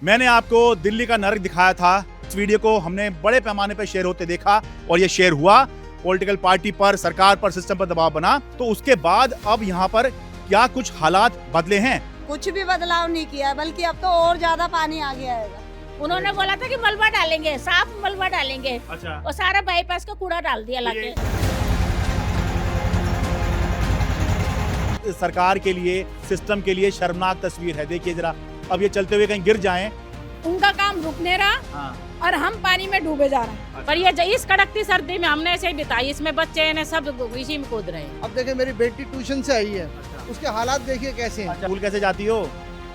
मैंने आपको दिल्ली का नरक दिखाया था। इस वीडियो को हमने बड़े पैमाने पर शेयर होते देखा और ये शेयर हुआ। पॉलिटिकल पार्टी पर, सरकार पर, सिस्टम पर दबाव बना। तो उसके बाद अब यहाँ पर क्या कुछ हालात बदले हैं? कुछ भी बदलाव नहीं किया, बल्कि अब तो और ज्यादा पानी आ गया है। उन्होंने बोला था कि मलबा डालेंगे, साफ मलबा डालेंगे। अच्छा। और सारा बाईपास का कूड़ा डाल दिया लाके। सरकार के लिए, सिस्टम के लिए शर्मनाक तस्वीर है। देखिए जरा, अब ये चलते हुए कहीं गिर जाएं। उनका काम रुक नहीं रहा। हाँ। और हम पानी में डूबे जा रहे हैं। पर ये इस कड़कती सर्दी में हमने ऐसे ही बिताई। इसमें बच्चे ने सब इसी में कूद रहे हैं। अब देखिए, मेरी बेटी ट्यूशन से आई है, उसके हालात देखिए कैसे हैं। स्कूल कैसे जाती हो?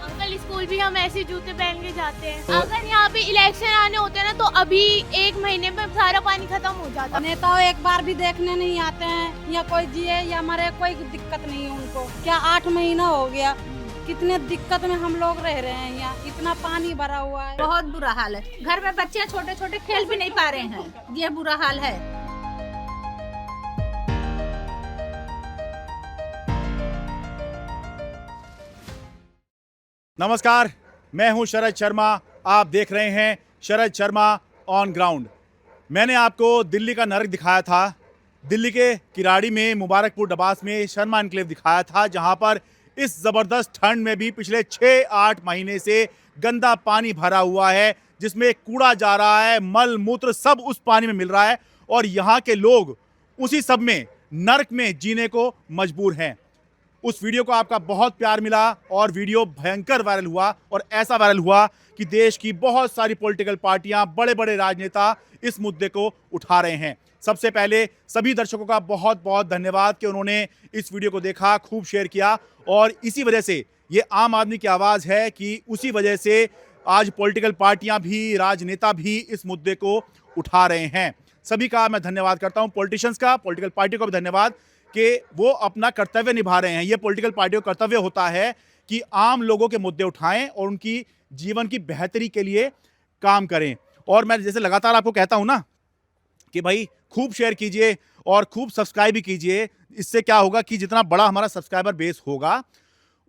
अंकल, स्कूल भी हम ऐसे जूते पहन के जाते हैं। अगर यहाँ पे इलेक्शन आने होते हैं ना, तो अभी 1 महीने में सारा पानी खत्म हो जाता है। नेताओं एक बार भी देखने नहीं आते हैं, या कोई जिए या मरे, कोई दिक्कत नहीं है उनको। क्या 8 महीना हो गया, कितने दिक्कत में हम लोग रह रहे हैं। यहाँ इतना पानी भरा हुआ है, बहुत बुरा हाल है। घर में बच्चे छोटे छोटे खेल भी नहीं पा रहे हैं। ये बुरा हाल है। नमस्कार, मैं हूं शरद शर्मा। आप देख रहे हैं शरद शर्मा ऑन ग्राउंड। मैंने आपको दिल्ली का नरक दिखाया था। दिल्ली के किराड़ी में, मुबारकपुर डबास में शर्मा एनक्लेव दिखाया था, जहां पर इस ज़बरदस्त ठंड में भी पिछले 6-8 महीने से गंदा पानी भरा हुआ है, जिसमें कूड़ा जा रहा है, मल मूत्र सब उस पानी में मिल रहा है। और यहाँ के लोग उसी सब में, नरक में जीने को मजबूर हैं। उस वीडियो को आपका बहुत प्यार मिला और वीडियो भयंकर वायरल हुआ। और ऐसा वायरल हुआ कि देश की बहुत सारी पॉलिटिकल पार्टियां, बड़े बड़े राजनेता इस मुद्दे को उठा रहे हैं। सबसे पहले सभी दर्शकों का बहुत बहुत धन्यवाद कि उन्होंने इस वीडियो को देखा, खूब शेयर किया। और इसी वजह से ये आम आदमी की आवाज़ है कि उसी वजह से आज पॉलिटिकल पार्टियां भी, राजनेता भी इस मुद्दे को उठा रहे हैं। सभी का मैं धन्यवाद करता हूं, पॉलिटिशियंस का, पॉलिटिकल पार्टी को भी धन्यवाद कि वो अपना कर्तव्य निभा रहे हैं। ये पॉलिटिकल पार्टियों का कर्तव्य होता है कि आम लोगों के मुद्दे उठाएं और उनकी जीवन की बेहतरी के लिए काम करें। और मैं जैसे लगातार आपको कहता हूं ना कि भाई खूब शेयर कीजिए और खूब सब्सक्राइब भी कीजिए। इससे क्या होगा कि जितना बड़ा हमारा सब्सक्राइबर बेस होगा,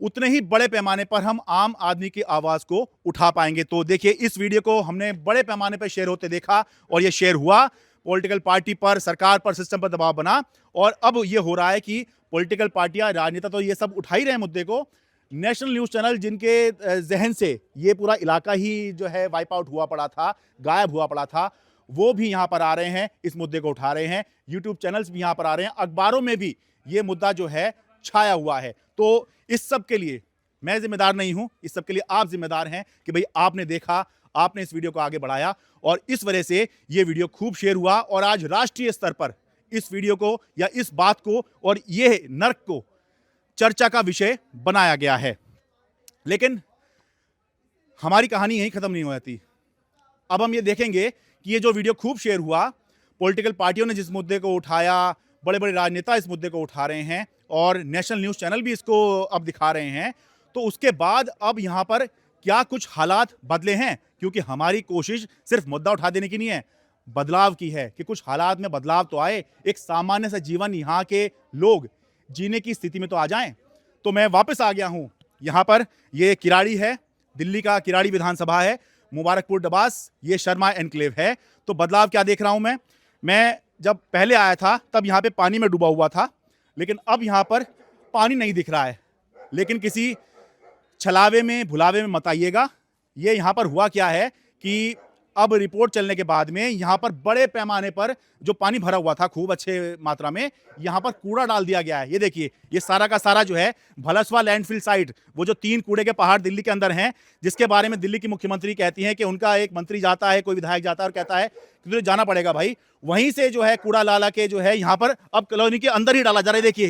उतने ही बड़े पैमाने पर हम आम आदमी की आवाज़ को उठा पाएंगे। तो देखिए, इस वीडियो को हमने बड़े पैमाने पर शेयर होते देखा और ये शेयर हुआ। पॉलिटिकल पार्टी पर, सरकार पर, सिस्टम पर दबाव बना। और अब ये हो रहा है कि पॉलिटिकल पार्टियां, राजनेता तो ये सब उठा ही रहे हैं मुद्दे को। नेशनल न्यूज़ चैनल, जिनके जहन से ये पूरा इलाका ही जो है वाइप आउट हुआ पड़ा था, गायब हुआ पड़ा था, वो भी यहाँ पर आ रहे हैं, इस मुद्दे को उठा रहे हैं। यूट्यूब चैनल्स भी यहाँ पर आ रहे हैं, अखबारों में भी ये मुद्दा जो है छाया हुआ है। तो इस सब के लिए मैं जिम्मेदार नहीं हूँ, इस सब के लिए आप जिम्मेदार हैं कि भाई आपने देखा, आपने इस वीडियो को आगे बढ़ाया और इस वजह से ये वीडियो खूब शेयर हुआ। और आज राष्ट्रीय स्तर पर इस वीडियो को या इस बात को और ये नर्क को चर्चा का विषय बनाया गया है। लेकिन हमारी कहानी यहीं खत्म नहीं हो जाती। अब हम ये देखेंगे कि ये जो वीडियो खूब शेयर हुआ, पॉलिटिकल पार्टियों ने जिस मुद्दे को उठाया, बड़े बड़े राजनेता इस मुद्दे को उठा रहे हैं और नेशनल न्यूज़ चैनल भी इसको अब दिखा रहे हैं। तो उसके बाद अब यहाँ पर क्या कुछ हालात बदले हैं? क्योंकि हमारी कोशिश सिर्फ मुद्दा उठा देने की नहीं है, बदलाव की है कि कुछ हालात में बदलाव तो आए, एक सामान्य सा जीवन यहाँ के लोग जीने की स्थिति में तो आ जाएं। तो मैं वापस आ गया हूँ यहाँ पर। ये किराड़ी है, दिल्ली का किराड़ी विधानसभा है, मुबारकपुर डबास, ये शर्मा एनक्लेव है। तो बदलाव क्या देख रहा हूँ मैं जब पहले आया था तब यहाँ पे पानी में डूबा हुआ था, लेकिन अब यहाँ पर पानी नहीं दिख रहा है। लेकिन किसी छलावे में, भुलावे में मत आइएगा। ये यहाँ पर हुआ क्या है कि अब रिपोर्ट चलने के बाद में यहाँ पर बड़े पैमाने पर जो पानी भरा हुआ था, खूब अच्छे मात्रा में, यहाँ पर कूड़ा डाल दिया गया है। ये देखिए, ये सारा का सारा जो है भलसवा लैंडफिल साइट, वो जो 3 कूड़े के पहाड़ दिल्ली के अंदर हैं, जिसके बारे में दिल्ली की मुख्यमंत्री कहती हैं कि उनका एक मंत्री जाता है, कोई विधायक जाता है और कहता है कि तुझे जाना पड़ेगा भाई, वहीं से जो है कूड़ा ला के जो है यहाँ पर अब कॉलोनी के अंदर ही डाला जा रहा है। देखिए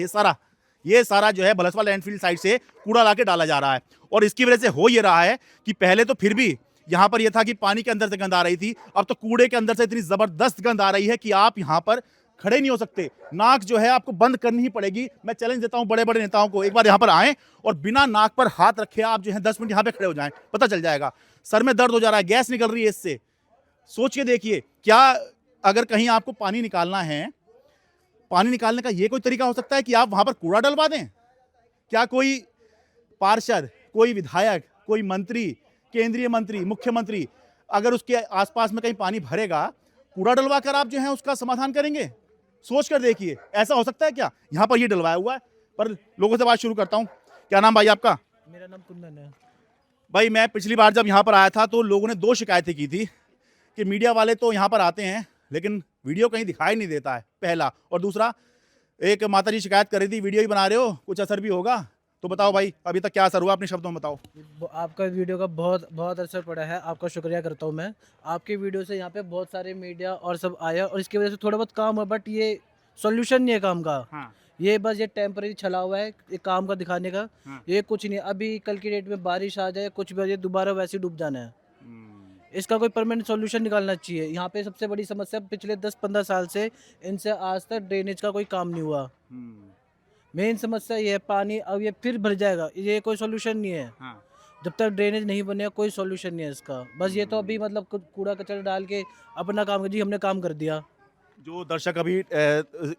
ये सारा जो है भलसवा लैंडफिल साइट से कूड़ा ला के डाला जा रहा है। और इसकी वजह से हो ये रहा है कि पहले तो फिर भी यहाँ पर यह था कि पानी के अंदर से गंद आ रही थी, अब तो कूड़े के अंदर से इतनी जबरदस्त गंद आ रही है कि आप यहाँ पर खड़े नहीं हो सकते। नाक जो है आपको बंद करनी ही पड़ेगी। मैं चैलेंज देता हूँ बड़े बड़े नेताओं को, एक बार यहाँ पर आएं और बिना नाक पर हाथ रखे आप जो है 10 मिनट यहाँ पे खड़े हो जाएं, पता चल जाएगा। सर में दर्द हो जा रहा है, गैस निकल रही है इससे। सोच के देखिए, क्या अगर कहीं आपको पानी निकालना है, पानी निकालने का ये कोई तरीका हो सकता है कि आप वहां पर कूड़ा डलवा दें? क्या कोई पार्षद, कोई विधायक, कोई मंत्री, केंद्रीय मंत्री, मुख्यमंत्री अगर उसके आसपास में कहीं पानी भरेगा, कूड़ा डलवा कर आप जो है उसका समाधान करेंगे? सोच कर देखिए, ऐसा हो सकता है क्या? यहाँ पर ये डलवाया हुआ है। पर लोगों से बात शुरू करता हूँ। क्या नाम भाई आपका? मेरा नाम कुंदन है। भाई मैं पिछली बार जब यहाँ पर आया था तो लोगों ने 2 शिकायतें की थी कि मीडिया वाले तो यहाँ पर आते हैं लेकिन वीडियो कहीं दिखाई नहीं देता है, पहला। और दूसरा, एक माता जी शिकायत कर रही थी वीडियो ही बना रहे हो, कुछ असर भी होगा? तो बताओ भाई, अभी तक क्या असर हुआ, अपने शब्दों में बताओ। आपका वीडियो का बहुत बहुत असर पड़ा है, आपका शुक्रिया करता हूँ मैं। आपके वीडियो से यहाँ पे बहुत सारे मीडिया और सब आया और इसकी वजह से थोड़ा बहुत काम हुआ, बट ये सॉल्यूशन नहीं है काम का। हाँ। ये बस ये टेम्परेरी छला हुआ है एक काम का दिखाने का। हाँ। ये कुछ नहीं, अभी कल की डेट में बारिश आ जाए कुछ भी हो जाए, दोबारा वैसे ही डूब जाना है। इसका कोई परमानेंट सॉल्यूशन निकालना चाहिए। यहाँ पे सबसे बड़ी समस्या पिछले 10-15 साल से इनसे आज तक ड्रेनेज का कोई काम नहीं हुआ। मेन समस्या ये है, पानी अब ये फिर भर जाएगा, ये कोई सॉल्यूशन नहीं है। हाँ। जब तक ड्रेनेज नहीं बनेगा कोई सॉल्यूशन नहीं है इसका। बस ये तो अभी मतलब कूड़ा कचरा डाल के अपना काम जी हमने काम कर दिया। जो दर्शक अभी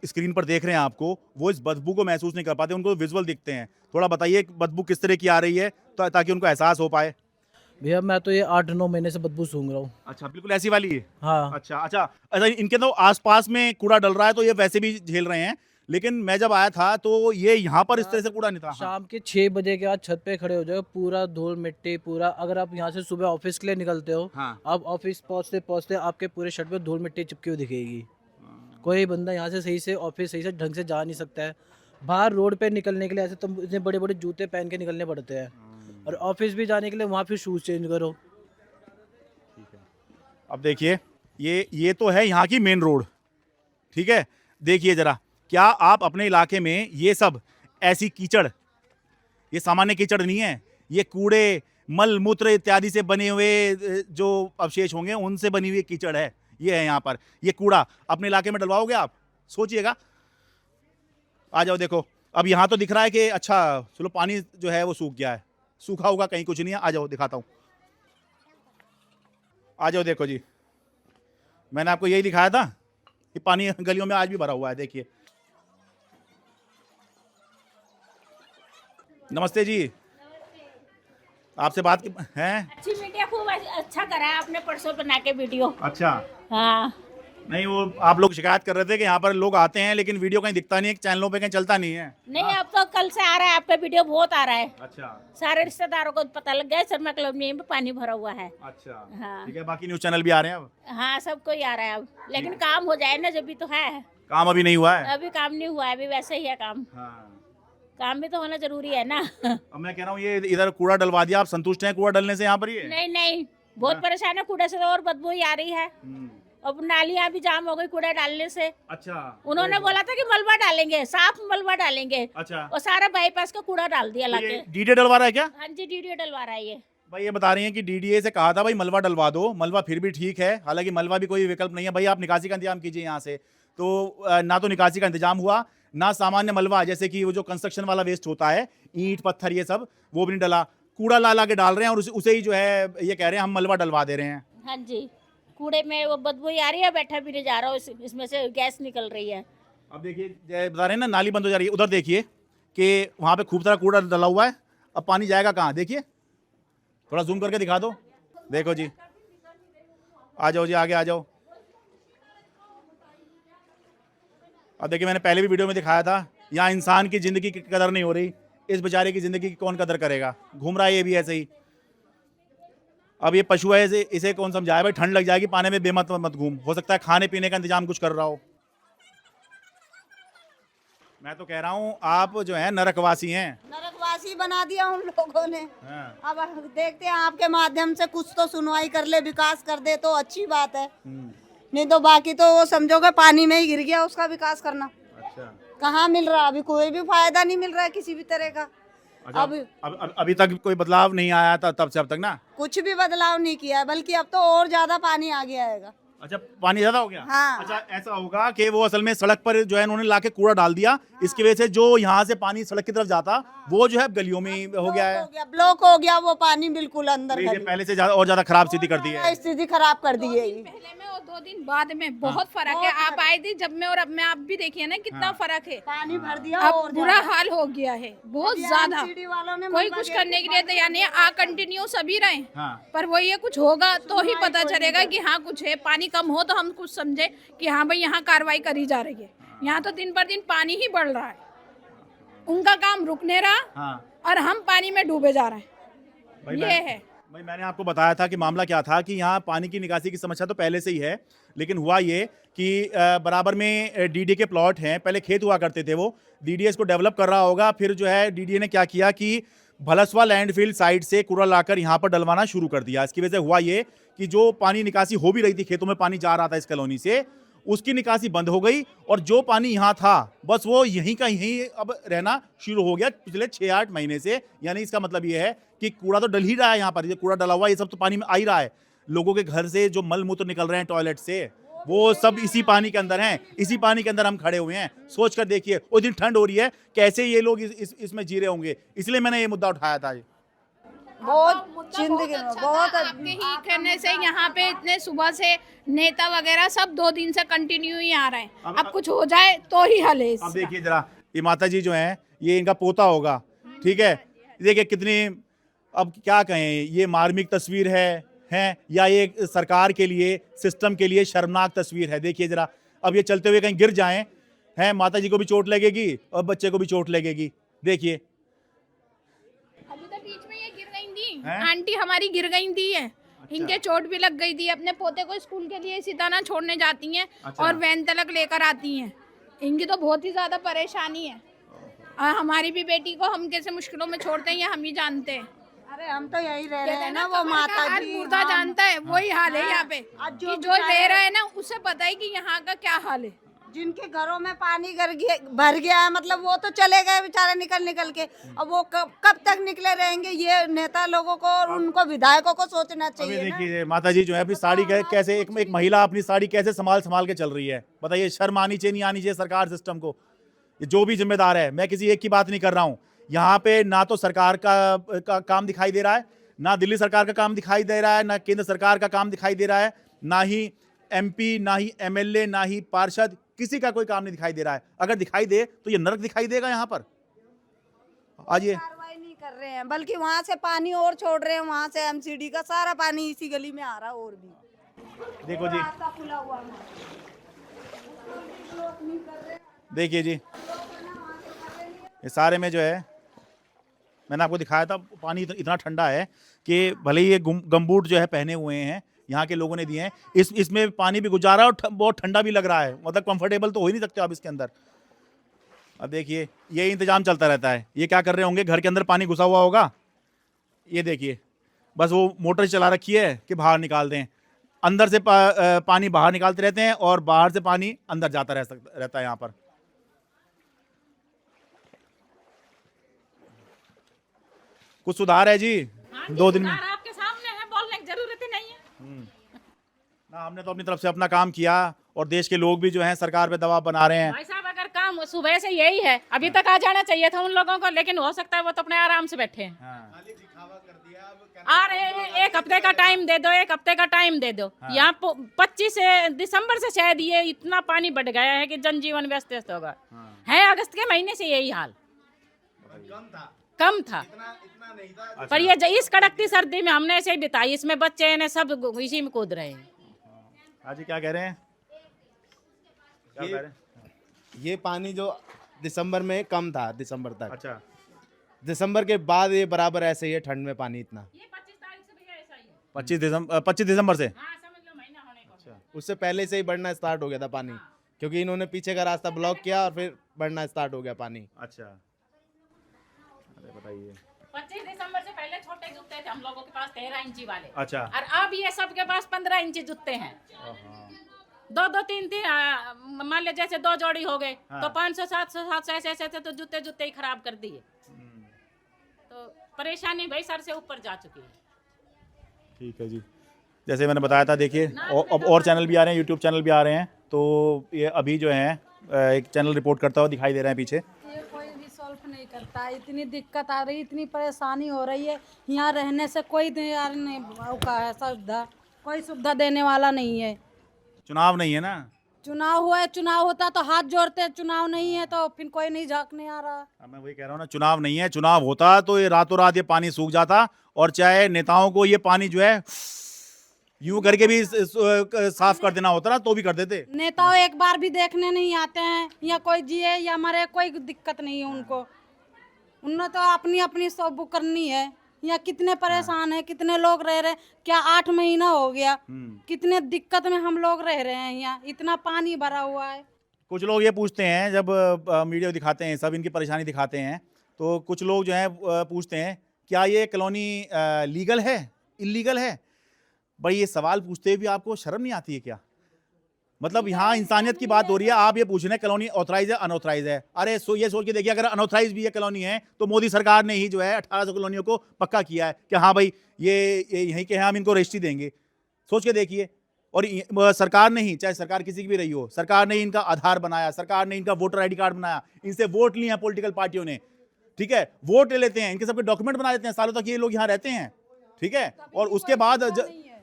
स्क्रीन पर देख रहे हैं आपको, वो इस बदबू को महसूस नहीं कर पाते, उनको विजुअल दिखते हैं। थोड़ा बताइए बदबू किस तरह की आ रही है ताकि उनको एहसास हो पाए। भैया मैं तो ये 8-9 महीने से बदबू सूंघ रहा हूँ। अच्छा, बिल्कुल ऐसी वाली है? हाँ। अच्छा, इनके तो आसपास में कूड़ा डल रहा है तो ये वैसे भी झेल रहे हैं, लेकिन मैं जब आया था तो ये यहाँ पर इस तरह से कूड़ा नहीं था। शाम के 6 बजे के बाद छत पे खड़े हो जाओ, पूरा धूल मिट्टी पूरा। अगर आप यहाँ से सुबह ऑफिस के लिए निकलते हो, हाँ। आप ऑफिस पहुँचते पहुँचते आपके पूरे शर्ट पे धूल मिट्टी चिपकी हुई दिखेगी। कोई बंदा यहाँ से सही से ऑफिस सही से ढंग से जा नहीं सकता है। बाहर रोड पे निकलने के लिए ऐसे तो इतने बड़े बड़े जूते पहन के निकलने पड़ते हैं, और ऑफिस भी जाने के लिए वहाँ फिर शूज़ चेंज करो। अब देखिए, ये तो है यहाँ की मेन रोड, ठीक है? देखिए जरा, क्या आप अपने इलाके में ये सब ऐसी कीचड़, ये सामान्य कीचड़ नहीं है, ये कूड़े, मल मूत्र इत्यादि से बने हुए जो अवशेष होंगे उनसे बनी हुई कीचड़ है, ये है यहाँ पर। ये कूड़ा अपने इलाके में डलवाओगे आप? सोचिएगा। आ जाओ, देखो अब यहाँ तो दिख रहा है कि अच्छा चलो पानी जो है वो सूख गया है, सूखा होगा कहीं कुछ नहीं है। आ जाओ दिखाता हूँ, आ जाओ। देखो जी, मैंने आपको यही दिखाया था कि पानी गलियों में आज भी भरा हुआ है। देखिए, नमस्ते जी, आपसे बात है? अच्छी मीडिया खूब अच्छा करा है आपने परसों बना के वीडियो। अच्छा। हाँ। नहीं, वो आप लोग शिकायत कर रहे थे कि यहाँ पर लोग आते हैं लेकिन वीडियो कहीं दिखता नहीं है, चैनलों पे कहीं चलता नहीं है। नहीं, अब तो कल से आ रहा है, आपका वीडियो बहुत आ रहा है। अच्छा। सारे रिश्तेदारों को पता लग गया शर्मा क्लब में पानी भरा हुआ है। अच्छा। हाँ। ठीक है, बाकी न्यूज चैनल भी आ रहे हैं अब? हाँ, सबको ही आ रहा है अब, लेकिन काम हो जाए ना, जब भी तो है। काम अभी नहीं हुआ है? अभी काम नहीं हुआ है, अभी वैसे ही है काम। हाँ। काम भी तो होना जरूरी है ना। अब मैं कह रहा हूँ ये इधर कूड़ा डलवा दिया, आप संतुष्ट हैं कूड़ा डलने से यहाँ पर? ये नहीं, बहुत परेशान है कूड़े से, तो और बदबू ही आ रही है। अब नालियाँ भी जाम हो गई कूड़ा डालने से। अच्छा। उन्होंने बोला था कि मलबा डालेंगे, साफ मलबा डालेंगे। अच्छा। और सारा बाईपास का कूड़ा डाल दिया लाके। डीडीए डलवा रहा है क्या? हाँ जी, डीडीए डलवा रहा है ये। भाई ये बता रही हैं कि डीडीए से कहा था भाई मलबा डलवा दो, मलबा फिर भी ठीक है, हालांकि मलबा भी कोई विकल्प नहीं है। भाई आप निकासी का इंतजाम कीजिए यहाँ से। तो ना तो निकासी का इंतजाम हुआ, ना सामान्य मलबा जैसे कि वो जो कंस्ट्रक्शन वाला वेस्ट होता है, ईंट पत्थर ये सब, वो भी नहीं डला। कूड़ा ला के डाल रहे हैं और उसे ही जो है ये कह रहे हैं हम मलबा डलवा दे रहे हैं। हाँ जी, कूड़े में वो बदबू आ रही है, बैठा भी नहीं जा रहा, इसमें से गैस निकल रही है। अब देखिए बता रहे हैं ना, नाली बंद हो जा रही है। उधर देखिए कि वहाँ पे खूब सारा कूड़ा डला हुआ है, अब पानी जाएगा कहाँ? देखिए, थोड़ा जूम करके दिखा दो। देखो जी, आ जाओ जी, आगे आ जाओ। अब देखिए, मैंने पहले भी वीडियो में दिखाया था, यहाँ इंसान की ज़िंदगी की कदर नहीं हो रही, इस बेचारे की ज़िंदगी की कौन कदर करेगा? घूम रहा है ये भी ऐसे ही। अब ये पशु है, इसे कौन समझाए भाई? ठंड लग जाएगी, पानी में बेमत मत घूम, हो सकता है खाने पीने का इंतजाम कुछ कर रहा हो। मैं तो कह रहा हूँ आप जो है नरकवासी हैं। नरकवासी बना दिया उन लोगों ने। हाँ। अब देखते हैं आपके माध्यम से कुछ तो सुनवाई कर ले, विकास कर दे तो अच्छी बात है, नहीं तो बाकी तो वो समझोगे पानी में ही गिर गया उसका विकास करना। अच्छा। कहाँ मिल रहा, अभी कोई भी फायदा नहीं मिल रहा है किसी भी तरह का। अच्छा, अब अभी तक कोई बदलाव नहीं आया था तब से अब तक ना? कुछ भी बदलाव नहीं किया है, बल्कि अब तो और ज्यादा पानी आ गया है। अच्छा, पानी ज्यादा हो गया। हाँ। अच्छा, ऐसा होगा कि वो असल में सड़क पर जो है उन्होंने लाके कूड़ा डाल दिया, इसकी वजह से जो यहाँ से पानी सड़क की तरफ जाता वो जो है गलियों में हो गया है। ब्लॉक हो गया वो पानी बिल्कुल अंदर ये गली। पहले से ज्यादा और ज्यादा खराब स्थिति कर दी है। स्थिति खराब कर दी है ये। पहले में और 2 दिन बाद में बहुत फर्क है। आप आए थे जब में और अब में आप भी देखिए ना कितना फर्क है। पानी भर दिया अब और बुरा हाल हो गया है बहुत ज्यादा। MCD वालों ने कोई कुछ करने के लिए तैयार नहीं है। कंटिन्यू सभी रहे, हाँ। पर वो ये कुछ होगा तो ही पता चलेगा कि हाँ कुछ है। पानी कम हो तो हम कुछ समझे कि हाँ भाई यहाँ कार्रवाई करी जा रही है। यहाँ तो दिन पर दिन पानी ही बढ़ रहा है, उनका काम रुक नहीं रहा हाँ। और हम पानी में डूबे जा रहे हैं। ये है भाई, मैंने आपको बताया था कि मामला क्या था कि यहाँ पानी की निकासी की समस्या तो पहले से ही है, लेकिन हुआ ये कि बराबर में डीडी के प्लॉट हैं, पहले खेत हुआ करते थे, वो डीडी इसको डेवलप कर रहा होगा। फिर जो है डीडी ने क्या किया कि भलसवा लैंडफिल साइड से कूड़ा लाकर यहाँ पर डलवाना शुरू कर दिया। इसकी वजह से हुआ ये कि जो पानी निकासी हो भी रही थी, खेतों में पानी जा रहा था इस कॉलोनी से, उसकी निकासी बंद हो गई और जो पानी यहाँ था बस वो यहीं का यहीं अब रहना शुरू हो गया पिछले 6-8 महीने से। यानी इसका मतलब ये है कि कूड़ा तो डल ही रहा है यहाँ पर, ये कूड़ा डला हुआ ये सब तो पानी में आ ही रहा है। लोगों के घर से जो मल मूत्र निकल रहे हैं टॉयलेट से, वो सब इसी पानी के अंदर हैं। इसी पानी के अंदर हम खड़े हुए हैं। सोच कर देखिए, उस दिन ठंड हो रही है, कैसे ये लोग इसमें जी रहे होंगे। इसलिए मैंने ये मुद्दा उठाया था। बहुत जिंदगी में बहुत आपके ही करने से यहाँ पे इतने सुबह से नेता वगैरह सब 2 दिन से कंटिन्यू ही आ रहे हैं। अब कुछ हो जाए तो ही हल है अब देखिए जरा, ये माता जी जो हैं, ये इनका पोता होगा, ठीक है। देखिए कितनी, अब क्या कहें, ये मार्मिक तस्वीर है या ये सरकार के लिए, सिस्टम के लिए शर्मनाक तस्वीर है। देखिए जरा, अब ये चलते हुए कहीं गिर जाएं, हैं, माता जी को भी चोट लगेगी और बच्चे को भी चोट लगेगी। देखिए अभी तो बीच में ये गिर गई थी, हैं? आंटी हमारी गिर गई थी है। इनके चोट भी लग गई थी। अपने पोते को स्कूल के लिए इसी तरह छोड़ने जाती हैं और वैन तलक लेकर आती हैं। इनकी तो बहुत ही ज्यादा परेशानी है और हमारी भी बेटी को हम कैसे मुश्किलों में छोड़ते हैं ये हम ही जानते हैं। अरे हम तो यही रह रहे कहते हैं ना, वो कमर का माता हाल जी मुर्दा जानता है, वही हाल है यहाँ पे। आज कि जो रह रहा है ना उसे पता है कि यहाँ का क्या हाल है। जिनके घरों में पानी भर गया है, मतलब वो तो चले गए बेचारे निकल के। अब वो कब तक निकले रहेंगे, ये नेता लोगों को और उनको विधायकों को सोचना अभी चाहिए ना। देखिए माता जी जो है अपनी साड़ी कैसे एक महिला अपनी साड़ी कैसे संभाल के चल रही है। बताइए, शर्म आनी चाहिए, नहीं आनी चाहिए सरकार सिस्टम को। ये जो भी जिम्मेदार है, मैं किसी एक की बात नहीं कर रहा हूँ। यहाँ पे ना तो सरकार का काम दिखाई दे रहा है, ना दिल्ली सरकार का काम दिखाई दे रहा है, ना केंद्र सरकार का काम दिखाई दे रहा है, ना ही MP, ना ही MLA, ना ही पार्षद, किसी का कोई काम नहीं दिखाई दे रहा है। अगर दिखाई दे तो ये नरक दिखाई देगा यहाँ पर। आज ये कार्रवाई नहीं कर रहे हैं, बल्कि वहाँ से पानी और छोड़ रहे हैं। वहाँ से MCD का सारा पानी इसी गली में आ रहा है। और भी देखो जी, रास्ता खुला हुआ है। देखिए जी, ये सारे में जो है मैंने आपको दिखाया था, पानी इतना ठंडा है कि भले ही ये गमबूट जो है पहने हुए हैं, यहाँ के लोगों ने दिए हैं, इसमें पानी भी गुजारा और बहुत ठंडा भी लग रहा है। मतलब कंफर्टेबल तो हो ही नहीं सकते आप इसके अंदर। अब देखिए ये इंतजाम चलता रहता है। ये क्या कर रहे होंगे, घर के अंदर पानी घुसा हुआ होगा, ये देखिए बस वो मोटर चला रखी है कि बाहर निकाल दें। अंदर से पानी बाहर निकालते रहते हैं और बाहर से पानी अंदर जाता रहता है यहाँ पर। कुछ सुधार है जी? 2 दिन में आपके सामने है, बोलने की जरूरत ही नहीं है। ना, हमने तो अपनी तरफ से अपना काम किया और देश के लोग भी जो हैं सरकार पे दबाव बना रहे हैं। भाई साहब, अगर काम सुबह से यही है, अभी तक आ जाना चाहिए था उन लोगों को, लेकिन हो सकता है वो तो अपने आराम से बैठे हैं। आ रहे हैं, 1 हफ्ते का टाइम दे दो, 1 हफ्ते का टाइम दे दो। यहाँ 25 दिसंबर से शायद ये इतना पानी बढ़ गया है कि जनजीवन व्यस्त व्यस्त होगा। है अगस्त के महीने से यही हाल, कम था। पर ये इस कड़कती सर्दी में हमने ऐसे ही बिताई, इसमें बच्चे ने सब इसी में कूद रहे हैं। हाजी क्या कह रहे हैं? क्या कह रहे हैं? ये पानी जो दिसंबर में कम था, दिसंबर तक। अच्छा, दिसंबर के बाद ये बराबर ऐसे ही है, ठंड में पानी इतना। ये 25 तारीख से भैया ऐसा ही है। 25 दिसंबर से। हाँ, समझ लो महीना होने को। उससे पहले से ही बढ़ना स्टार्ट हो गया था पानी, क्योंकि इन्होंने पीछे का रास्ता ब्लॉक किया और फिर बढ़ना स्टार्ट हो गया पानी। अच्छा, अरे बताइए। 25 दिसंबर से पहले छोटे जूते थे हम लोगों के पास, 13 इंची वाले। अच्छा, और अब ये सबके पास 15 इंची जूते हैं। 2-2, 3-3 मान ले, जैसे 2 जोड़ी हो गए तो 500, 700 ऐसे तो जूते ही खराब कर दिए। तो परेशानी भाई सर से ऊपर जा चुकी है। ठीक है जी। जैसे मैंने बताया था, देखिए और चैनल भी आ रहे हैं, यूट्यूब चैनल भी आ रहे हैं। तो ये अभी जो है एक चैनल रिपोर्ट करता हुआ दिखाई दे रहा है पीछे। ये कोई भी सॉल्व नहीं करता, इतनी दिक्कत आ रही, इतनी परेशानी हो रही है। यहाँ रहने से कोई नहीं का है, सुविधा कोई सुविधा देने वाला नहीं है। चुनाव नहीं है ना, चुनाव हुआ है, चुनाव होता तो हाथ जोड़ते, चुनाव नहीं है तो फिर कोई नहीं झांकने आ रहा। अब मैं वही कह रहा हूँ ना, चुनाव नहीं है। चुनाव होता तो ये रातों रात ये पानी सूख जाता, और चाहे नेताओं को ये पानी जो है यूं करके भी साफ कर देना होता ना, तो भी कर देते। नेताओं एक बार भी देखने नहीं आते हैं, या कोई जिए या मरे, कोई दिक्कत नहीं है उनको। उन्होंने तो अपनी अपनी सब करनी है। यहाँ कितने परेशान है, कितने लोग रह रहे हैं, क्या 8 महीना हो गया, कितने दिक्कत में हम लोग रह रहे हैं। यहाँ इतना पानी भरा हुआ है। कुछ लोग ये पूछते हैं, जब मीडिया दिखाते हैं, सब इनकी परेशानी दिखाते हैं, तो कुछ लोग जो है पूछते हैं क्या ये कॉलोनी लीगल है, इलीगल है। भाई ये सवाल पूछते हुए भी आपको शर्म नहीं आती है क्या? मतलब यहाँ इंसानियत की बात हो रही है, आप ये पूछ रहे हैं कॉलोनी ऑथराइज है अनऑथराइज है। अरे ये सोच के देखिए, अगर अनऑथराइज भी ये कॉलोनी है तो मोदी सरकार ने ही जो है 1800 कॉलोनियों को पक्का किया है कि हाँ भाई ये यहीं के हैं, हम इनको रजिस्ट्री देंगे। सोच के देखिए। और सरकार ने ही, चाहे सरकार किसी की भी रही हो, सरकार ने ही इनका आधार बनाया, सरकार ने इनका वोटर ID कार्ड बनाया, इनसे वोट लिए हैं पॉलिटिकल पार्टियों ने, ठीक है, वोट ले लेते हैं, इनके सबके डॉक्यूमेंट बना देते हैं, सालों तक ये लोग यहाँ रहते हैं, ठीक है। और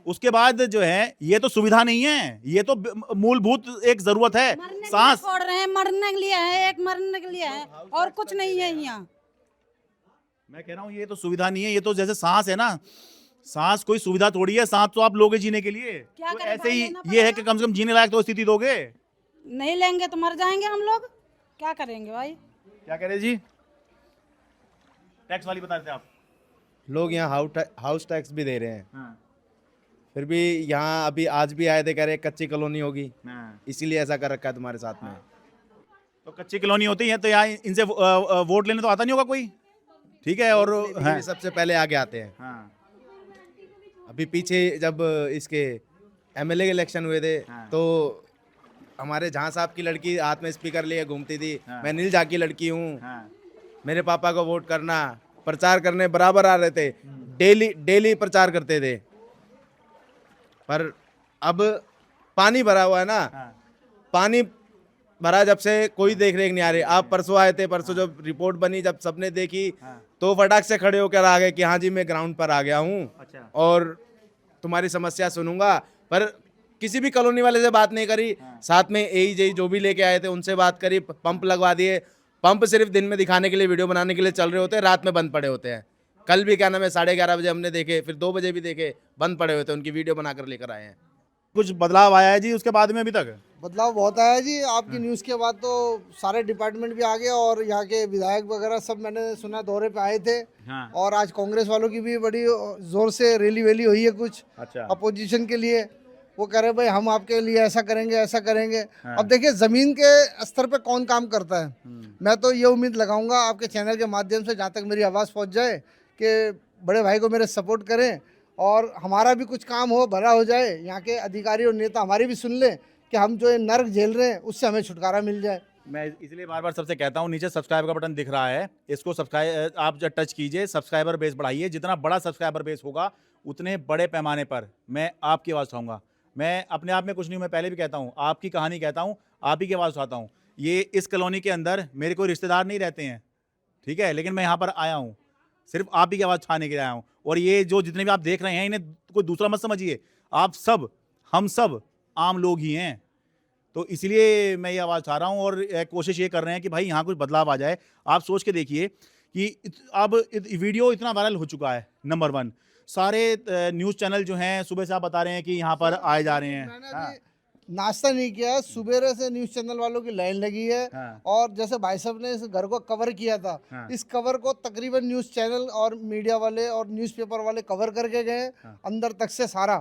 उसके बाद जो है ये तो सुविधा नहीं है, ये तो मूलभूत एक जरूरत है। सांस छोड़ रहे हैं, मरने के लिए है, एक मरने के लिए है, और कुछ नहीं है यहाँ। मैं कह रहा हूँ ये तो सुविधा नहीं है, ये तो जैसे सांस है ना, सांस कोई सुविधा थोड़ी है, सांस तो आप लोगे जीने के लिए। क्या तो करें, ऐसे ही लेना ये है कि कम से कम जीने लायक तो स्थिति दोगे। नहीं लेंगे तो मर जाएंगे हम लोग, क्या करेंगे भाई। क्या कह रहे जी? टैक्स वाली बता रहे थे आप। लोग यहाँ हाउस टैक्स भी दे रहे हैं, हाँ, फिर भी यहाँ अभी आज भी आए थे, कह रहे कच्ची कॉलोनी होगी, हाँ। इसीलिए ऐसा कर रखा है तुम्हारे साथ में। तो कच्ची कॉलोनी होती है तो यहाँ इनसे वोट लेने तो आता नहीं होगा कोई, ठीक है। और हाँ, सबसे पहले आगे आते हैं। हाँ, अभी पीछे जब इसके MLA के इलेक्शन हुए थे, हाँ। तो हमारे जहाँ साहब की लड़की हाथ में स्पीकर लिए घूमती थी, हाँ। मैं नील झा की लड़की हूँ, हाँ, मेरे पापा को वोट करना, प्रचार करने बराबर आ रहे थे, डेली प्रचार करते थे। पर अब पानी भरा हुआ है ना, हाँ। पानी भरा जब से कोई देख रेख नहीं आ रही। आप परसों आए थे, परसों जब रिपोर्ट बनी, जब सबने देखी, हाँ। तो फटाक से खड़े होकर आ गए कि हाँ जी मैं ग्राउंड पर आ गया हूँ अच्छा। और तुम्हारी समस्या सुनूंगा। पर किसी भी कॉलोनी वाले से बात नहीं करी। साथ में AEJ जो भी लेके आए थे उनसे बात करी, पंप लगवा दिए। पंप सिर्फ दिन में दिखाने के लिए, वीडियो बनाने के लिए चल रहे होते हैं, रात में बंद पड़े होते हैं। कल भी क्या नाम है 11:30 बजे हमने देखे, फिर 2 बजे भी देखे, बंद पड़े हुए थे, उनकी वीडियो बनाकर लेकर आए हैं। कुछ बदलाव आया है जी उसके बाद में अभी तक? बदलाव बहुत आया जी। आपकी न्यूज़ के बाद तो सारे डिपार्टमेंट भी आ गए, और यहाँ के विधायक वगैरह सब मैंने सुना दौरे पे आए थे। हाँ। और आज कांग्रेस वालों की भी बड़ी जोर से रैली वैली हुई है कुछ अच्छा। अपोजिशन के लिए। वो कह रहे भाई हम आपके लिए ऐसा करेंगे, ऐसा करेंगे। हाँ। अब देखिए ज़मीन के स्तर पे कौन काम करता है। मैं तो ये उम्मीद लगाऊंगा आपके चैनल के माध्यम से, जहाँ तक मेरी आवाज़ पहुँच जाए, कि बड़े भाई को मेरे सपोर्ट करें और हमारा भी कुछ काम हो, भला हो जाए। यहाँ के अधिकारी और नेता हमारी भी सुन लें कि हम जो ये नर्क झेल रहे हैं उससे हमें छुटकारा मिल जाए। मैं इसलिए बार बार सबसे कहता हूँ, नीचे सब्सक्राइब का बटन दिख रहा है, इसको सब्सक्राइब आप जब टच कीजिए, सब्सक्राइबर बेस बढ़ाइए। जितना बड़ा सब्सक्राइबर बेस होगा उतने बड़े पैमाने पर मैं आपकी आवाज़ उठाऊंगा। मैं अपने आप में कुछ नहीं हूँ, मैं पहले भी कहता हूँ, आपकी कहानी कहता हूँ, आप ही की आवाज़ उठाता हूँ। ये इस कॉलोनी के अंदर मेरे कोई रिश्तेदार नहीं रहते हैं, ठीक है, लेकिन मैं यहाँ पर आया हूँ, सिर्फ आप ही की आवाज़ उठाने के लिए आया हूँ। और ये जो जितने भी आप देख रहे हैं, इन्हें कोई दूसरा मत समझिए, आप सब, हम सब आम लोग ही हैं। तो इसलिए मैं ये आवाज़ उठा रहा हूँ और कोशिश ये कर रहे हैं कि भाई यहाँ कुछ बदलाव आ जाए। आप सोच के देखिए कि अब वीडियो इतना वायरल हो चुका है, नंबर 1। सारे न्यूज़ चैनल जो हैं सुबह से आप बता रहे हैं कि यहाँ पर आए जा रहे हैं। मैंने अभी नाश्ता नहीं किया, सुबह से न्यूज़ चैनल वालों की लाइन लगी है। हाँ। और जैसे भाई साहब ने इस घर को कवर किया था, हाँ। इस कवर को तकरीबन न्यूज़ चैनल और मीडिया वाले और न्यूज़पेपर वाले कवर करके गए, हाँ। अंदर तक से सारा।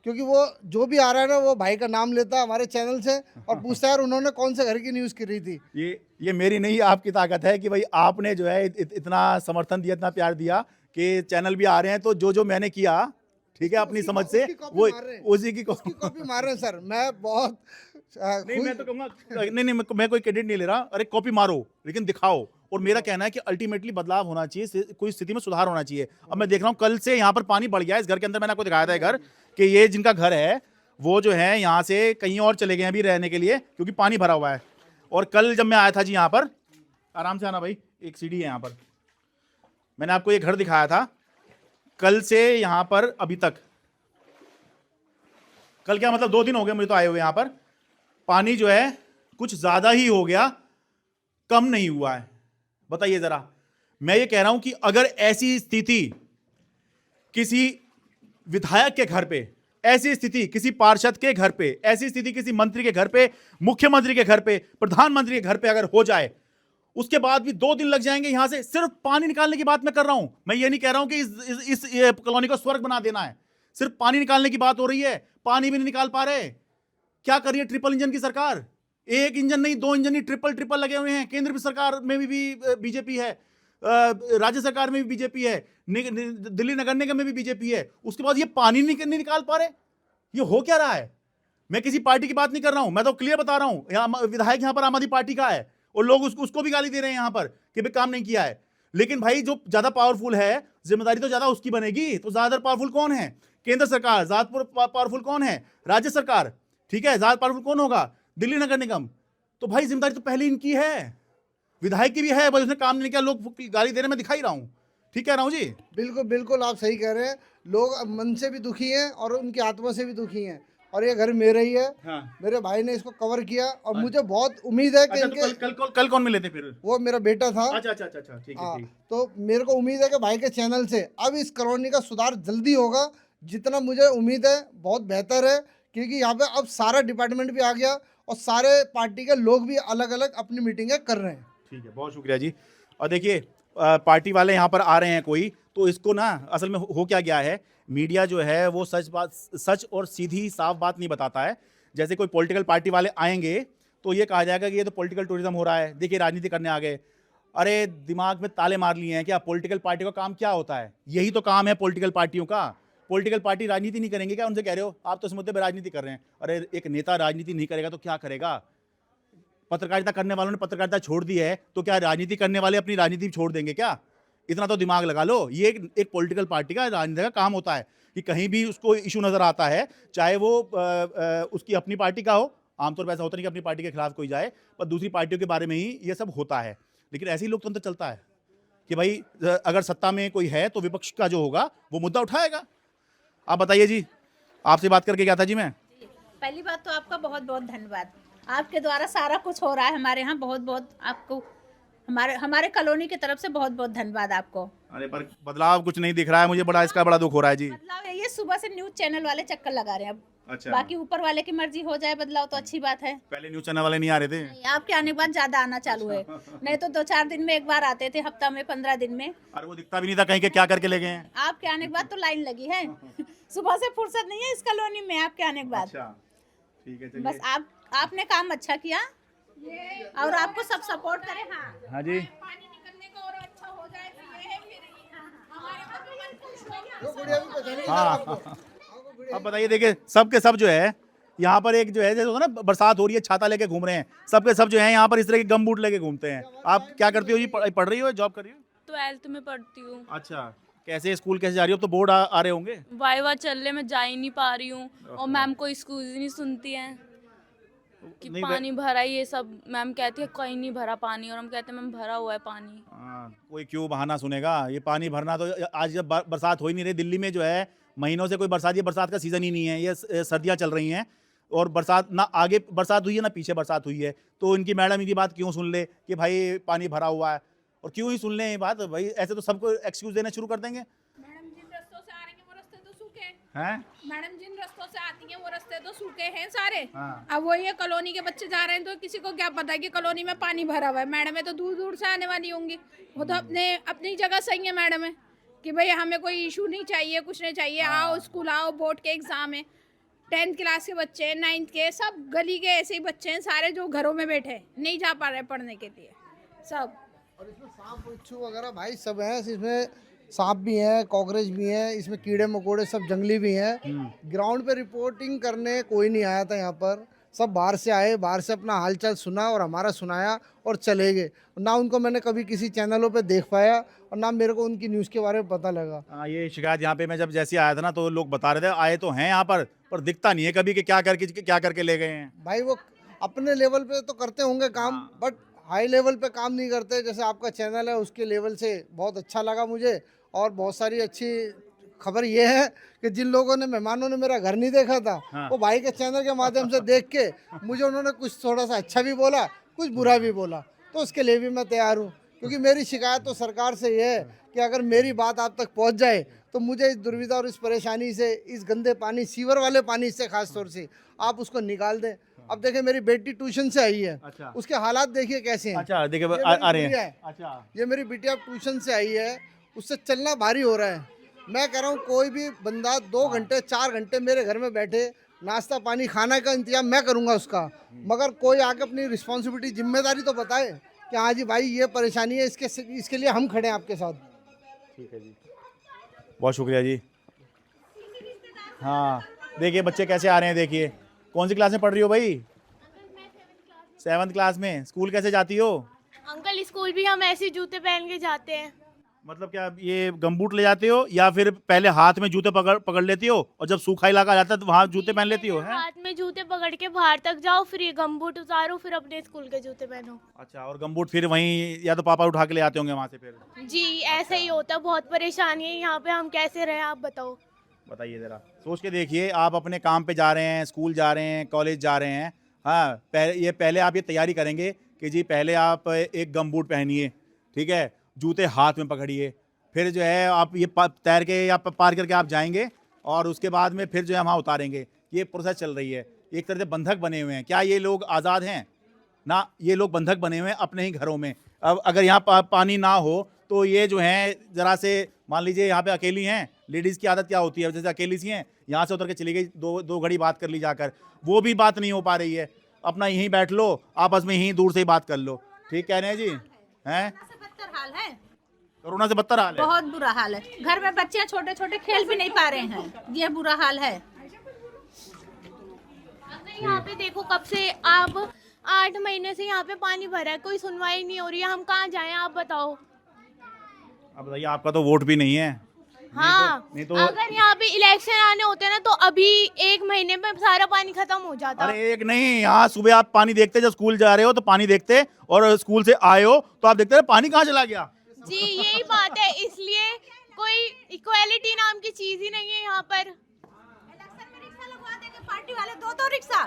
क्योंकि वो जो भी आ रहा है ना, वो भाई का नाम लेता है हमारे चैनल से और पूछता है यार उन्होंने कौन से घर की न्यूज़ करी थी। ये मेरी नहीं, आपकी ताकत है कि भाई आपने जो है इतना समर्थन दिया, इतना प्यार दिया कि चैनल भी आ रहे हैं। तो जो मैंने किया, ठीक है, अपनी समझ से वो उसी की कॉपी मार रहे हैं सर। मैं बहुत नहीं, मैं तो कहूँगा नहीं, मैं कोई क्रेडिट नहीं ले रहा। अरे कॉपी मारो लेकिन दिखाओ। और मेरा कहना है कि अल्टीमेटली बदलाव होना चाहिए, कोई स्थिति में सुधार होना चाहिए। अब मैं देख रहा हूँ कल से यहाँ पर पानी बढ़ गया है इस घर के अंदर। मैंने आपको दिखाया था घर कि ये जिनका घर है वो जो है यहाँ से कहीं और चले गए हैं अभी रहने के लिए, क्योंकि पानी भरा हुआ है। और कल जब मैं आया था जी यहाँ पर, आराम से आना भाई, एक सीढ़ी है यहाँ पर, मैंने आपको ये घर दिखाया था। कल से यहाँ पर अभी तक, कल क्या मतलब 2 दिन हो गए मुझे तो आए हुए यहाँ पर, पानी जो है कुछ ज़्यादा ही हो गया, कम नहीं हुआ है। बताइए ज़रा। मैं ये कह रहा हूं कि अगर ऐसी स्थिति किसी विधायक के घर पे, ऐसी स्थिति किसी पार्षद के घर पे, ऐसी स्थिति किसी मंत्री के घर पे, मुख्यमंत्री के घर पे, प्रधानमंत्री के घर पे अगर हो जाए, उसके बाद भी 2 दिन लग जाएंगे यहां से सिर्फ पानी निकालने की बात मैं कर रहा हूं। मैं ये नहीं कह रहा हूं कि इस कॉलोनी को स्वर्ग बना देना है, सिर्फ पानी निकालने की बात हो रही है। पानी भी नहीं निकाल पा रहे। क्या कर रही है ट्रिपल इंजन की सरकार? एक इंजन नहीं, 2 इंजन नहीं, ट्रिपल लगे हुए हैं। केंद्र सरकार में भी बीजेपी है, राज्य सरकार में भी बीजेपी है, दिल्ली नगर निगम में भी बीजेपी है। उसके बाद ये पानी नहीं निकाल पा रहे। ये हो क्या रहा है? मैं किसी पार्टी की बात नहीं कर रहा हूं, मैं तो क्लियर बता रहा हूं। विधायक यहां पर आम आदमी पार्टी का है और लोग उसको भी गाली दे रहे हैं यहां पर कि भाई काम नहीं किया है। लेकिन भाई जो ज्यादा पावरफुल है, जिम्मेदारी तो ज्यादा उसकी बनेगी। तो ज्यादा पावरफुल कौन है? केंद्र सरकार। ज्यादा पावरफुल कौन है? राज्य सरकार। ठीक है, ज्यादा पावरफुल कौन होगा? दिल्ली नगर निगम। तो भाई जिम्मेदारी तो पहले इनकी है, विधायक की भी है, बस उसने काम नहीं किया, लोग गाली दे रहे, मैं दिखाई रहा हूं। ठीक कह रहा हूं जी? बिल्कुल बिल्कुल, आप सही कह रहे हैं। लोग मन से भी दुखी हैं और उनकी आत्मा से भी दुखी हैं। और ये घर मेरा ही है। हाँ। मेरे भाई ने इसको कवर किया और मुझे बहुत उम्मीद है कि अच्छा, तो कल कौन मिले थे फिर? वो मेरा बेटा था। अच्छा, ठीक है, हाँ, ठीक। तो मेरे को उम्मीद है कि भाई के चैनल से अब इस कॉलोनी का सुधार जल्दी होगा। जितना मुझे उम्मीद है बहुत बेहतर है, क्योंकि यहाँ पे अब सारा डिपार्टमेंट भी आ गया और सारे पार्टी के लोग भी अलग अलग अपनी मीटिंगें कर रहे हैं। ठीक है, बहुत शुक्रिया जी। और देखिए पार्टी वाले यहाँ पर आ रहे हैं कोई, तो इसको ना असल में हो क्या गया है, मीडिया जो है वो सच और सीधी साफ बात नहीं बताता है। जैसे कोई पॉलिटिकल पार्टी वाले आएंगे तो ये कहा जाएगा कि ये तो पॉलिटिकल टूरिज्म हो रहा है, देखिए राजनीति करने आ गए। अरे दिमाग में ताले मार लिए हैं क्या? पॉलिटिकल पार्टी का काम क्या होता है? यही तो काम है पॉलिटिकल पार्टियों का। पॉलिटिकल पार्टी राजनीति नहीं करेंगे क्या? उनसे कह रहे हो आप तो इस मुद्दे पर राजनीति कर रहे हैं। अरे एक नेता राजनीति नहीं करेगा तो क्या करेगा? पत्रकारिता करने वालों ने पत्रकारिता छोड़ दी है, तो क्या राजनीति करने वाले अपनी राजनीति छोड़ देंगे क्या? इतना तो दिमाग लगा लो। ये एक पॉलिटिकल पार्टी का राजनीति का काम होता है कि कहीं भी उसको इशू नजर आता है, चाहे वो उसकी अपनी पार्टी का हो, आमतौर पर ऐसा होता नहीं कि अपनी पार्टी के खिलाफ कोई जाए, पर दूसरी पार्टियों के बारे में ही ये सब होता है। लेकिन ऐसे ही लोकतंत्र चलता है कि भाई अगर सत्ता में कोई है तो विपक्ष का जो होगा वो मुद्दा उठाएगा। आप बताइए जी, आपसे बात करके क्या था जी? मैं पहली बात तो आपका बहुत बहुत धन्यवाद, आपके द्वारा सारा कुछ हो रहा है हमारे यहाँ। बहुत बहुत आपको हमारे कॉलोनी की तरफ से बहुत बहुत धन्यवाद आपको। अरे पर बदलाव कुछ नहीं दिख रहा है मुझे, इसका बड़ा दुख हो रहा है जी। बदलाव ये सुबह से न्यूज चैनल वाले चक्कर लगा रहे हैं अब। अच्छा, बाकी ऊपर वाले की मर्जी हो जाए बदलाव तो अच्छी बात है। पहले न्यूज चैनल वाले नहीं आ रहे थे? नहीं, आपके आने के बाद ज्यादा आना चालू है। नहीं तो 2-4 दिन में एक बार आते थे, हफ्ता में 15 दिन में। अरे वो दिखता भी नहीं था कहीं के क्या करके ले गए हैं। आपके आने के बाद तो लाइन लगी है। सुबह से फुर्सत नहीं है इस कॉलोनी में आपके आने के बाद। अच्छा, ठीक है, चलिए। बस आपने काम अच्छा किया और आपको सब सपोर्ट करें। हाँ जी, पानी निकलने का और अच्छा हो जाए तो ये है फिर हमारे मन में मन खुश हो गया। वो गुड़िया भी पहचानेगी सर हाँ। आपको। अब बताइए, देखिए सब के सब जो है यहाँ पर एक जो है, जैसे होता है ना बरसात हो रही है छाता लेके घूम रहे हैं, सब के सब जो है यहाँ पर इस तरह के गम बूट लेके घूमते हैं। आप क्या करती हो जी? पढ़ रही हो, जॉब कर रही हो? 12th में पढ़ती हूँ। अच्छा, कैसे स्कूल कैसे जा रही हो? तो बोर्ड आ रहे होंगे। वाइवा चल रहे, मैं जा ही नहीं पा रही हूँ और मैम को स्कूल ही नहीं सुनती है कि नहीं, पानी भरा, ये सब मैम कहती है कहीं नहीं भरा पानी, और हम कहते हैं मैम भरा हुआ है पानी। कोई क्यों बहाना सुनेगा? ये पानी भरना तो आज जब बरसात हो ही नहीं रही दिल्ली में, जो है महीनों से कोई बरसात, ये बरसात का सीज़न ही नहीं है, ये सर्दियाँ चल रही हैं और बरसात ना आगे बरसात हुई है ना पीछे बरसात हुई है। तो इनकी मैडम इनकी बात क्यों सुन ले कि भाई पानी भरा हुआ है? और क्यों ही सुन लें ये बात भाई? ऐसे तो सबको एक्सक्यूज देना शुरू कर देंगे। मैडम जिन रस्तों से आ रही हैं वो रास्ते तो सूखे हैं। मैडम जिन रस्तों से आती हैं वो रास्ते तो सूखे हैं सारे। हाँ। अब वो ये कॉलोनी के बच्चे जा रहे हैं तो किसी को क्या पता है कि कॉलोनी में पानी भरा हुआ है। मैडम है तो दूर दूर से आने वाली होंगी, वो तो अपनी जगह सही है। मैडम है कि भाई हमें कोई इशू नहीं चाहिए, कुछ नहीं चाहिए, आओ स्कूल आओ, बोर्ड के एग्जाम है, 10th क्लास के बच्चे हैं, 9th के, सब गली के ऐसे ही बच्चे हैं सारे जो घरों में बैठे हैं, नहीं जा पा रहे पढ़ने के लिए सब। और इसमें सांप बिच्छू वगैरह भाई सब हैं। इसमें सांप भी हैं, कॉकरोच भी हैं, इसमें कीड़े मकोड़े सब जंगली भी हैं। ग्राउंड पे रिपोर्टिंग करने कोई नहीं आया था यहाँ पर। सब बाहर से आए, बाहर से अपना हालचाल सुना और हमारा सुनाया और चले गए। ना उनको मैंने कभी किसी चैनलों पे देख पाया और ना मेरे को उनकी न्यूज़ के बारे में पता लगा। हाँ, ये शिकायत यहाँ पे मैं जब जैसे आया था ना तो लोग बता रहे थे आए तो हैं यहाँ पर दिखता नहीं है कभी कि क्या करके ले गए हैं। भाई वो अपने लेवल पे तो करते होंगे काम, बट हाई लेवल पे काम नहीं करते। जैसे आपका चैनल है उसके लेवल से बहुत अच्छा लगा मुझे। और बहुत सारी अच्छी खबर ये है कि जिन लोगों ने, मेहमानों ने मेरा घर नहीं देखा था, वो भाई के चैनल के माध्यम से देख के मुझे उन्होंने कुछ थोड़ा सा अच्छा भी बोला, कुछ बुरा भी बोला, तो उसके लिए भी मैं तैयार हूँ। क्योंकि मेरी शिकायत तो सरकार से ये है कि अगर मेरी बात आप तक पहुँच जाए तो मुझे इस दुविधा और इस परेशानी से, इस गंदे पानी, सीवर वाले पानी से खास तौर से आप उसको निकाल दें। अब देखिए मेरी बेटी ट्यूशन से आई है, अच्छा। उसके हालात देखिए कैसे हैं। अच्छा, देखिए ये आ मेरी रहे गुड़िया हैं। है। अच्छा, ये मेरी बिटिया ट्यूशन से आई है, उससे चलना भारी हो रहा है। मैं कह रहा हूँ कोई भी बंदा 2 घंटे 4 घंटे मेरे घर में बैठे, नाश्ता पानी खाना का इंतजाम मैं करूँगा उसका, मगर कोई आके अपनी रिस्पॉन्सिबिलिटी, जिम्मेदारी तो बताए कि हाँ जी भाई ये परेशानी है, इसके लिए हम खड़े हैं आपके साथ। ठीक है जी, बहुत शुक्रिया जी। हाँ, देखिए बच्चे कैसे आ रहे हैं। देखिए कौन सी क्लास में पढ़ रही हो भाई? 7th क्लास में। स्कूल कैसे जाती हो? अंकल स्कूल भी हम ऐसे जूते पहन के जाते हैं। मतलब क्या ये गमबूट ले जाते हो या फिर पहले हाथ में जूते पकड़ लेती हो और जब सूखा इलाका आ जाता है तो वहाँ जूते पहन लेती हो? हैं? हाथ में जूते पकड़ के बाहर तक जाओ, फिर ये गमबूट उतारो, फिर अपने स्कूल के जूते पहनो। अच्छा, और गमबूट फिर वहीं या तो पापा उठा के ले आते होंगे वहाँ से फिर? जी ऐसा ही होता, बहुत परेशानी है यहाँ पे, हम कैसे रहें आप बताओ। बताइए ज़रा, सोच के देखिए। आप अपने काम पे जा रहे हैं, स्कूल जा रहे हैं, कॉलेज जा रहे हैं। हाँ, पहले आप ये तैयारी करेंगे कि जी पहले आप एक गमबूट पहनिए, ठीक है, जूते हाथ में पकड़िए, फिर जो है आप ये तैर के या पार करके आप जाएंगे और उसके बाद में फिर जो है वहाँ उतारेंगे। ये प्रोसेस चल रही है। एक तरह से बंधक बने हुए हैं। क्या ये लोग आज़ाद हैं? ना, ये लोग बंधक बने हुए हैं अपने ही घरों में। अब अगर यहाँ पानी ना हो तो ये जो है ज़रा से, मान लीजिए यहाँ पे अकेली हैं, लेडीज़ की आदत क्या होती है, जैसे अकेली सी हैं, यहाँ से उतर के चली गई, दो घड़ी बात कर ली जाकर, वो भी बात नहीं हो पा रही है। अपना यहीं बैठ लो, आपस में यहीं दूर से ही बात कर लो। ठीक कह रहे हैं जी? हैं, हाल है, कोरोना से बदतर हाल है। बहुत बुरा हाल है। घर में बच्चे छोटे छोटे खेल भी नहीं पा रहे हैं, ये बुरा हाल है। यहाँ पे देखो कब से आप 8 महीने से यहाँ पे पानी भरा है, कोई सुनवाई नहीं हो रही है, हम कहाँ जाएं आप बताओ। अब बताइए, आपका तो वोट भी नहीं है। हाँ, नहीं तो अगर यहाँ पे इलेक्शन आने होते ना तो अभी 1 महीने में सारा पानी खत्म हो जाता। अरे एक नहीं, यहाँ सुबह आप पानी देखते, जब स्कूल जा रहे हो तो पानी देखते, और स्कूल से आए हो तो आप देखते पानी कहाँ चला गया। जी यही बात है, इसलिए कोई इक्वालिटी नाम की चीज ही नहीं है यहाँ पर। पार्टी वाले 2 रिक्शा,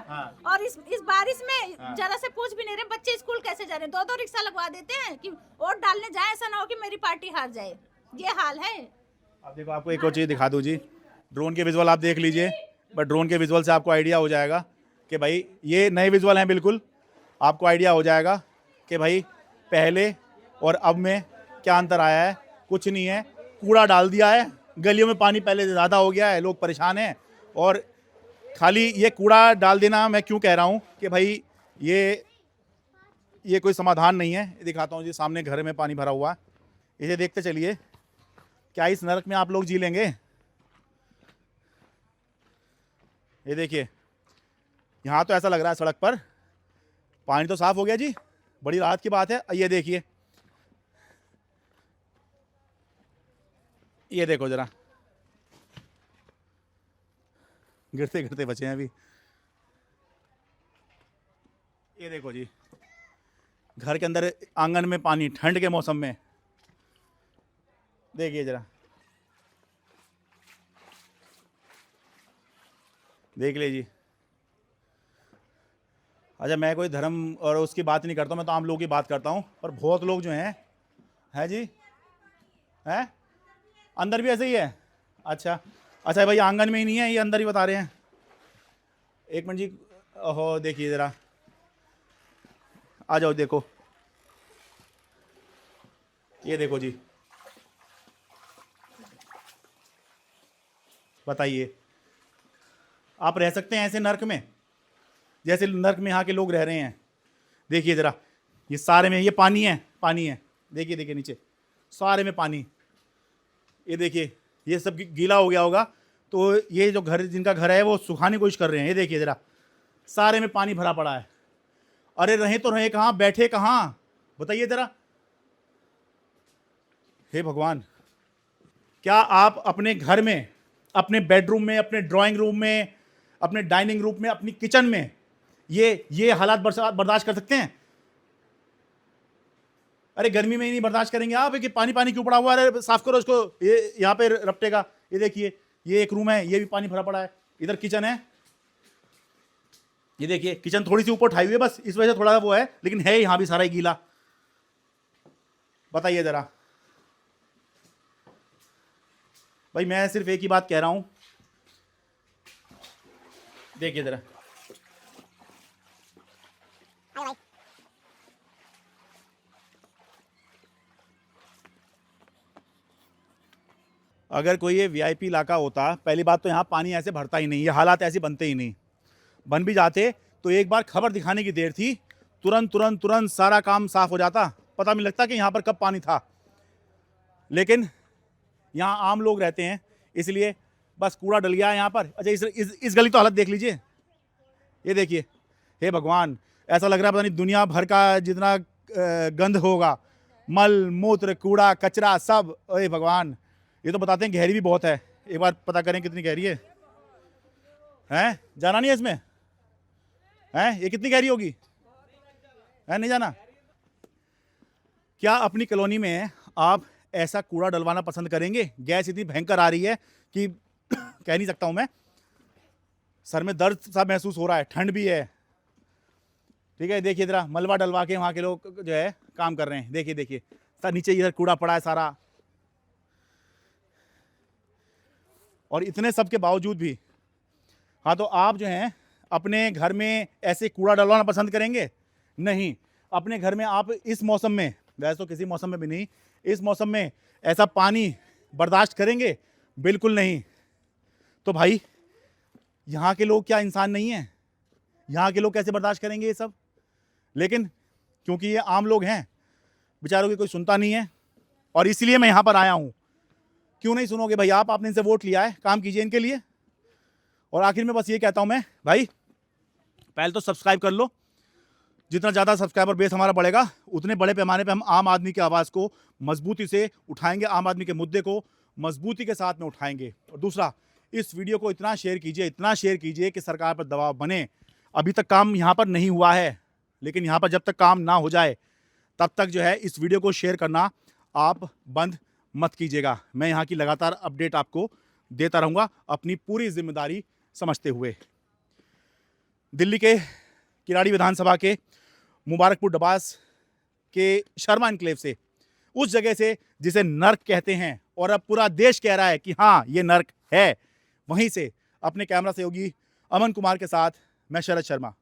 और इस बारिश में जरा से पूछ भी नहीं रहे बच्चे स्कूल कैसे जा रहे हैं। 2 रिक्शा लगवा देते हैं कि वोट डालने जाए, ऐसा ना हो कि मेरी पार्टी हार जाए। ये हाल है। अब देखो, आपको एक और चीज़ दिखा दूँ जी, ड्रोन के विजुअल आप देख लीजिए। बट ड्रोन के विजुअल से आपको आइडिया हो जाएगा कि भाई ये नए विजुअल हैं, बिल्कुल आपको आइडिया हो जाएगा कि भाई पहले और अब में क्या अंतर आया है। कुछ नहीं है, कूड़ा डाल दिया है, गलियों में पानी पहले से ज़्यादा हो गया है, लोग परेशान हैं। और खाली ये कूड़ा डाल देना, मैं क्यों कह रहा हूँ कि भाई ये कोई समाधान नहीं है। दिखाता हूँ जी, सामने घर में पानी भरा हुआ है, इसे देखते चलिए। क्या इस नरक में आप लोग जी लेंगे? ये देखिए, यहाँ तो ऐसा लग रहा है सड़क पर पानी तो साफ हो गया जी, बड़ी राहत की बात है। ये देखिए, ये देखो जरा, गिरते गिरते बचे हैं अभी। ये देखो जी, घर के अंदर आंगन में पानी, ठंड के मौसम में। देखिए जरा, देख लीजिए। अच्छा, मैं कोई धर्म और उसकी बात नहीं करता हूँ, मैं तो आम लोगों की बात करता हूँ। और बहुत लोग जो हैं जी, हैं अंदर भी ऐसे ही है। अच्छा भाई, आंगन में ही नहीं है, ये अंदर ही बता रहे हैं। एक मिनट जी, ओहो देखिए ज़रा, आ जाओ, देखो ये देखो जी, बताइए आप रह सकते हैं ऐसे नर्क में, जैसे नर्क में यहाँ के लोग रह रहे हैं? देखिए ज़रा, ये सारे में ये पानी है। देखिए नीचे सारे में पानी। ये देखिए, ये सब गीला हो गया होगा, तो ये जो घर, जिनका घर है वो सुखाने की कोशिश कर रहे हैं। ये देखिए ज़रा, सारे में पानी भरा पड़ा है। अरे रहे तो रहे कहाँ, बैठे कहाँ, बताइए जरा। हे भगवान, क्या आप अपने घर में, अपने बेडरूम में, अपने ड्राइंग रूम में, अपने डाइनिंग रूम में, अपनी किचन में ये हालात बर्दाश्त कर सकते हैं? अरे गर्मी में ही नहीं बर्दाश्त करेंगे आप कि पानी पानी क्यों पड़ा हुआ है? अरे साफ करो इसको, ये यहाँ पे रपटेगा। ये देखिए, ये एक रूम है, ये भी पानी भरा पड़ा है। इधर किचन है, ये देखिए किचन थोड़ी सी ऊपर उठाई हुई है, बस इस वजह से थोड़ा वो है, लेकिन है यहां भी सारा ही गीला। बताइए जरा भाई, मैं सिर्फ एक ही बात कह रहा हूं, देखिए जरा। अगर कोई ये वीआईपी इलाका होता, पहली बात तो यहाँ पानी ऐसे भरता ही नहीं, ये हालात ऐसे बनते ही नहीं। बन भी जाते तो एक बार खबर दिखाने की देर थी, तुरंत सारा काम साफ हो जाता, पता नहीं लगता कि यहाँ पर कब पानी था। लेकिन यहाँ आम लोग रहते हैं, इसलिए बस कूड़ा डल गया है यहाँ पर। अच्छा, इस गली तो हालत देख लीजिए, ये देखिए। हे भगवान, ऐसा लग रहा है पता नहीं दुनिया भर का जितना गंद होगा, मल मूत्र कूड़ा कचरा सब। अरे भगवान, ये तो बताते हैं गहरी भी बहुत है। एक बार पता करें कितनी गहरी है। हैं, जाना नहीं है इसमें? हैं, ये कितनी गहरी होगी? है नहीं जाना? क्या अपनी कॉलोनी में आप ऐसा कूड़ा डलवाना पसंद करेंगे? गैस इतनी भयंकर आ रही है कि कह नहीं सकता हूं मैं। सर में दर्द सा महसूस हो रहा है, ठंड भी है। ठीक है, देखिए जरा, मलबा डलवा के वहां के लोग जो है काम कर रहे हैं। देखिए देखिए, सर नीचे इधर कूड़ा पड़ा है सारा। और इतने सब के बावजूद भी, हाँ, तो आप जो हैं अपने घर में ऐसे कूड़ा डलवाना पसंद करेंगे? नहीं। अपने घर में आप इस मौसम में, वैसे तो किसी मौसम में भी नहीं, इस मौसम में ऐसा पानी बर्दाश्त करेंगे? बिल्कुल नहीं। तो भाई, यहाँ के लोग क्या इंसान नहीं हैं? यहाँ के लोग कैसे बर्दाश्त करेंगे ये सब? लेकिन क्योंकि ये आम लोग हैं, बेचारों की कोई सुनता नहीं है, और इसलिए मैं यहाँ पर आया हूँ। क्यों नहीं सुनोगे भाई आप? आपने इनसे वोट लिया है, काम कीजिए इनके लिए। और आखिर में बस ये कहता हूं मैं, भाई पहले तो सब्सक्राइब कर लो। जितना ज़्यादा सब्सक्राइबर बेस हमारा बढ़ेगा, उतने बड़े पैमाने पे हम आम आदमी की आवाज़ को मजबूती से उठाएंगे, आम आदमी के मुद्दे को मजबूती के साथ में उठाएंगे। और दूसरा, इस वीडियो को इतना शेयर कीजिए कि सरकार पर दबाव बने। अभी तक काम यहाँ पर नहीं हुआ है, लेकिन यहाँ पर जब तक काम ना हो जाए तब तक जो है इस वीडियो को शेयर करना आप बंद मत कीजिएगा। मैं यहाँ की लगातार अपडेट आपको देता रहूँगा, अपनी पूरी जिम्मेदारी समझते हुए। दिल्ली के किराड़ी विधानसभा के मुबारकपुर डबास के शर्मा एन्क्लेव से, उस जगह से जिसे नर्क कहते हैं और अब पूरा देश कह रहा है कि हाँ ये नर्क है, वहीं से अपने कैमरा सहयोगी अमन कुमार के साथ मैं शरद शर्मा।